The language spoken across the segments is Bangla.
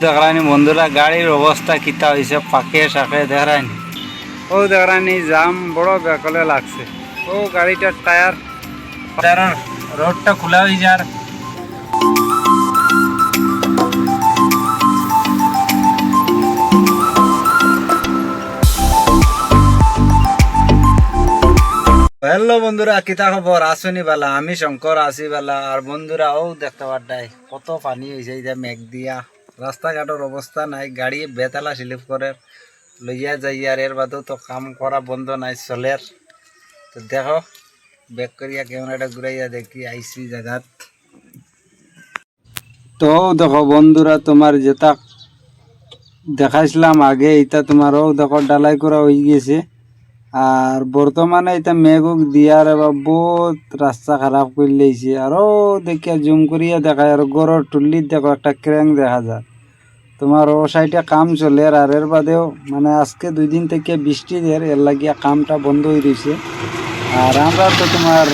দেখরানি বন্ধুরা গাড়ির অবস্থা কিতা হয়েছে, পাকে শাকে দেখরানি। ও দেখরানি জাম বড় বেকলে লাগছে। ও গাড়িটার টায়ার রোডটা খোলা হয়ে যার। হ্যালো বন্ধুরা, কিতা খবর? আসুনি বালা, আমি শঙ্কর আসি বালা। আর বন্ধুরা ও দেখতে পারডাই কত পানি হয়েছে, এই যে মেঘ দিয়া রাস্তাঘাটের অবস্থা নাই, গাড়ি বেতালা স্লিপ করে লইয়া যাই। আর এর বাদেও তো কাম করা বন্ধ নাই চলের। তো দেখো ব্যাক করিয়া ক্যামেরাটা ঘুরাইয়া দেখি আইসি জায়গাত। তো দেখো বন্ধুরা, তোমার যেটা দেখাইছিলাম আগে, এটা তোমারও দেখো ডালাই করা হয়ে গেছে। আর বর্তমানে এটা মেঘক দিয়ার এবার বহুত রাস্তা খারাপ করে লেছে। আরো দেখিয়া জুম করিয়া দেখায়, আর গড়ের টুল্লির দেখো একটা ক্র্যাং দেখা যায়। তোমার ও সাইডে কাম চলে। আর এর বাদেও মানে আজকে 2 দিন থেকে বৃষ্টি দের, এর লাগিয়া কামটা বন্ধ হয়ে রয়েছে। আর আমরা তো তোমার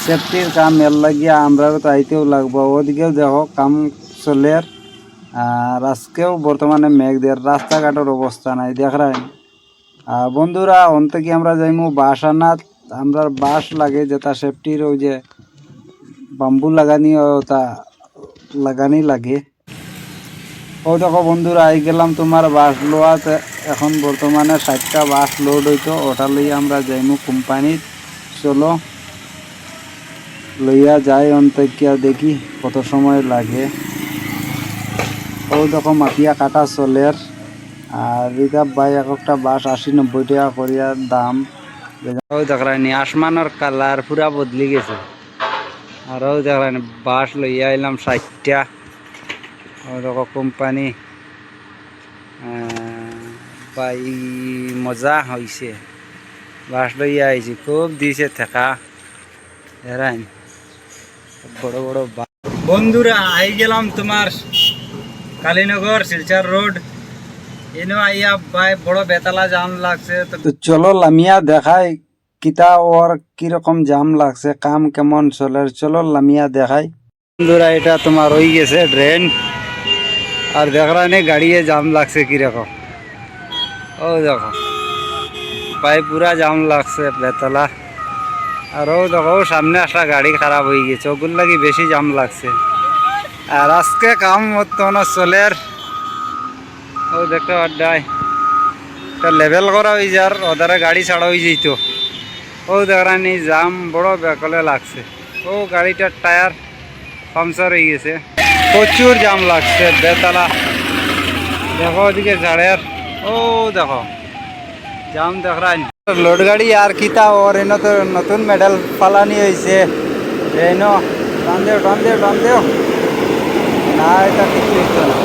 সেফটির কাম, এর লাগিয়া আমরা তো আইতেও লাগবো। ওদিকেও দেখো কাম চলে। আর আজকেও বর্তমানে মেঘ দের, রাস্তাঘাটের অবস্থা নাই দেখরাই। বন্ধুরা অন্তে কি আমরা যাইমু বাঁশ আনাত। আমরা বাঁশ লাগে যেটা সেফটির, ওই যে বাম্বু লাগানি, ওটা লাগানি লাগে। ও দেখো বন্ধুরা আই গেলাম তোমার বাঁশ লোয়াতে। এখন বর্তমানে 60টা বাঁশ লোড হইতো, ওটা লইয়া আমরা যাইমু কোম্পানিত। চলো লইয়া যাই অন্তে কিয়া দেখি কত সময় লাগে। ও দেখো মাপিয়া কাটা চলের। আর এটা বাই একটা বাঁশ 80-90 টাকা করিয়া দাম। ওই দেখলানি আসমানের কালার পুরা বদলি গেছে। আর ওই দেখলানি বাঁশ লইয়া আইলাম 60টা। ওই দেখো কোম্পানি বাই মজা হয়েছে। বাঁশ লইয়া আইছি, খুব দিছে থেকা হেরাইন বড় বড় বাঁশ। বন্ধুরা আই গেলাম তোমার কালীনগর শিলচর রোড। এনো আইয়া বাই বড় বেতালা জাম লাগছে। তো চলো লামিয়া দেখাই কিতা ওর কিরকম জাম লাগছে, কাম কেমন চলে। চলো লামিয়া দেখাই। বন্ধুরা এটা তোমার হয়ে গেছে ড্রেন। আর দেখরানি গাড়িয়ে জাম লাগছে কিরকম। ও দেখো পাই পুরা জাম লাগছে বেতলা। আর ও দেখো সামনে একটা গাড়ি খারাপ হয়ে গেছে, ওগুলো লাগি বেশি জাম লাগছে। আর আজকে কাম বর্তমানে চলের। ও দেখতে পাড্ডাই লেভেল করা হয়ে যার, ওদারে গাড়ি ছাড়া হয়ে যেত। ও দেখরানি জাম বড় বেকলে লাগছে। ও গাড়িটার টায়ার পাংচার হয়ে গেছে, প্রচুর জাম লাগছে বেতলা। দেখো ওদিকে ঝাড়ের, ও দেখো জাম দেখরানি। লোড গাড়ি আর কিতা ওর এনে তো নতুন মেডেল পালানি হয়েছে। এনো টান দেও টান দেও টান দেও, না এটা কিছু হইতো না।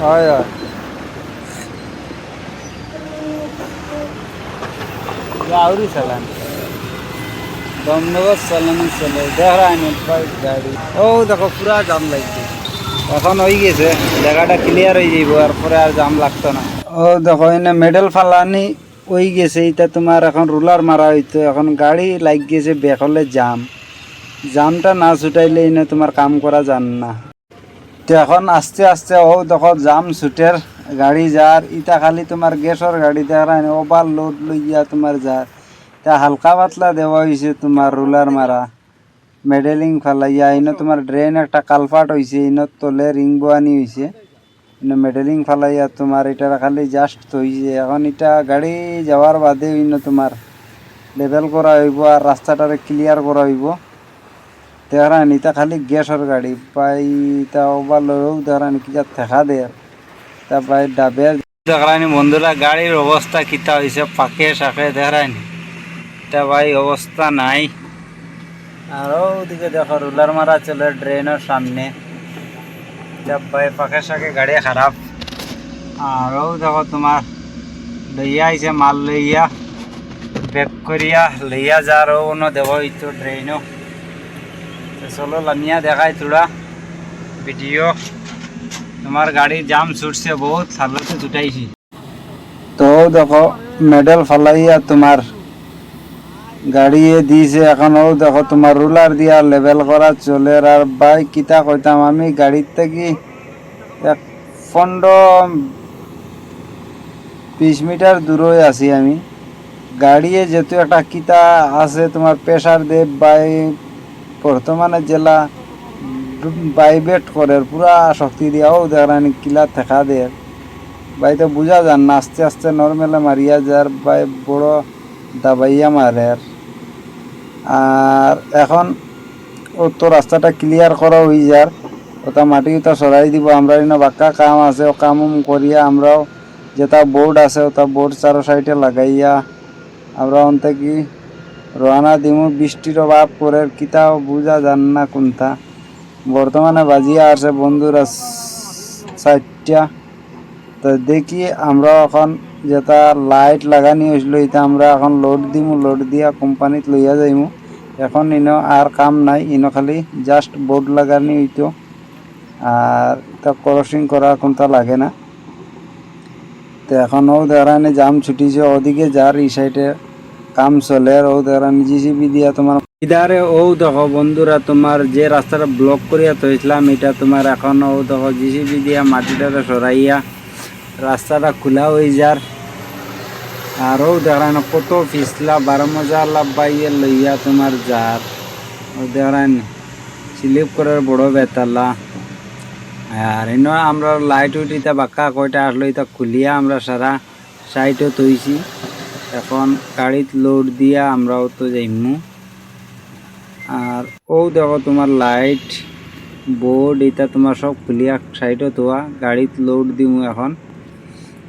হয় হয় আউরি চালান দমনগর চালানি চলে দেখরানি গাড়ি। ও দেখো পুরা জাম লাগছে। এখন হয়ে গেছে, জায়গাটা ক্লিয়ার হয়ে যাইব, আর পরে আর জাম লাগতো না। ও দেখো এনে মেডেল ফালানি হয়ে গেছে। এটা তোমার এখন রুলার মারা হইতো, এখন গাড়ি লাগ গেছে বেকলে জাম। জামটা না ছুটাইলে এনে তোমার কাম করা যান না। তো এখন আস্তে আস্তে ও দেখো জাম ছুটের গাড়ি যার। ইটা খালি তোমার গ্যাসের গাড়ি দেখায় ওভার লোড লইয়া তোমার যার। তা হালকা পাতলা দেওয়া হয়েছে তোমার রুলার মারা মেডেলিং ফালাইয়া। ইনো তোমার ড্রেন একটা কালপাট হয়েছে, ইনো তলে রিং বোয়ানি হয়েছে, ইনো মেডেলিং ফালাইয়া তোমার এটা খালি জাস্ট হয়েছে। এখন এটা গাড়ি যাওয়ার বাদে ইনো তোমার লেভেল করা হইব আর রাস্তাটারে ক্লিয়ার করা হইব। দেখরানি তা খালি গ্যাসের গাড়ি পাই তা ওভার লোক দেখরানি কি যা থেকা দেয় তা পাই ডাবের। দেখরানি বন্ধুরা গাড়ির অবস্থা কিতা হয়েছে, পাকে শাকে দেখরানি তা ভাই অবস্থা নাই। আর ওদিকে দেখো রুলার মারা চলে ড্রেনের সামনে, ভাই পাখে শাকে গাড়ি খারাপ। আর ও দেখো তোমার লইয়া আইছে মাল লইয়া, ব্যাক করিয়া লইয়া যার ও দেব হইতো ড্রেনও। চলো লামিয়া দেখাই তোরা ভিডিও। তোমার গাড়ির জাম ছুটছে বহুত, সালতে ছুটাইছি। তো দেখো মেডেল ফালাইয়া তোমার গাড়িয়ে দিয়েছে এখনও দেখো তোমার রুলার দিয়া লেভেল করা চলে। আর ভাই কিতা কইতাম, আমি গাড়ির থেকে 15-20 মিটার দূরে আছি আমি। গাড়িয়ে যেহেতু একটা কিতা আছে তোমার প্রেশার দেব বাই বর্তমানে জেলা বাইবেট করে পুরা শক্তি দিয়াও দেখানি কিলা থেকা দেয় ভাই, তো বুঝা যান না, আস্তে আস্তে নর্মেলে মারিয়া যার ভাই বড় দাবাইয়া মারে। আর এখন ও তো রাস্তাটা ক্লিয়ার করা হয়ে যার, ওটা মাটি ওটা সরাই দিব। আমরা বাক্কা কাম আছে, ও কাম করিয়া আমরাও যেটা বোর্ড আছে ওটা বোর্ড চারো সাইডে লাগাইয়া আমরা অন্তে কি রওনা দিমু। বৃষ্টির অভাব করে কিতাও বুঝা যান না কোনটা। বর্তমানে বাজিয়া আছে বন্ধুরা 4টা। তো দেখি আমরা এখন যেটা লাইট লাগানি হয়েছিল এটা আমরা এখন লোড দিমু, লোড দিয়া কোম্পানিত লইয়া যাইমু। এখন ইনো আর কাম নাই, ইনো খালি জাস্ট বোর্ড লাগানি হইতো, আর তা ক্রসিং করা কোনটা লাগে না। তো এখনও দেখানি জাম ছুটিছে, ওদিকে যার এই সাইডে কাম চলে। আর ও দেখানি জিসিবি দিয়া তোমার ইধারে ও দেখো বন্ধুরা, তোমার যে রাস্তাটা ব্লক করিয়া থইছিলাম এটা তোমার এখন ও দেখো জিসিবি দিয়া মাটিটারে সরাইয়া রাস্তাটা খোলা হয়ে যার। আরও দেখান কত পিছলা 12 মজা লাভবাইয়ে লইয়া তোমার যার। ও দেখান স্লিপ করার বড় বেতালা। আর এনে আমরা লাইট উঠিতে বাক্কা কয়টা আসলো এটা খুলিয়া আমরা সারা সাইডে তৈছি। এখন গাড়িত লোড দিয়া আমরাও তো যাইমু। আর ও দেখো তোমার লাইট বোর্ড এটা তোমার সব খুলিয়া সাইডে তোয়া গাড়িত লোড দিমু। এখন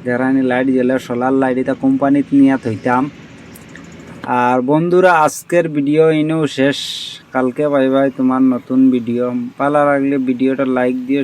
দেখানি লাইট জ্বলে সোলার লাইট এটা কোম্পানিত নিয়ে থইতাম। আর বন্ধুরা আজকের ভিডিও ইনেও শেষ, কালকে পাইবাই তোমার নতুন ভিডিও। ভালো লাগলে ভিডিওটা লাইক দিও।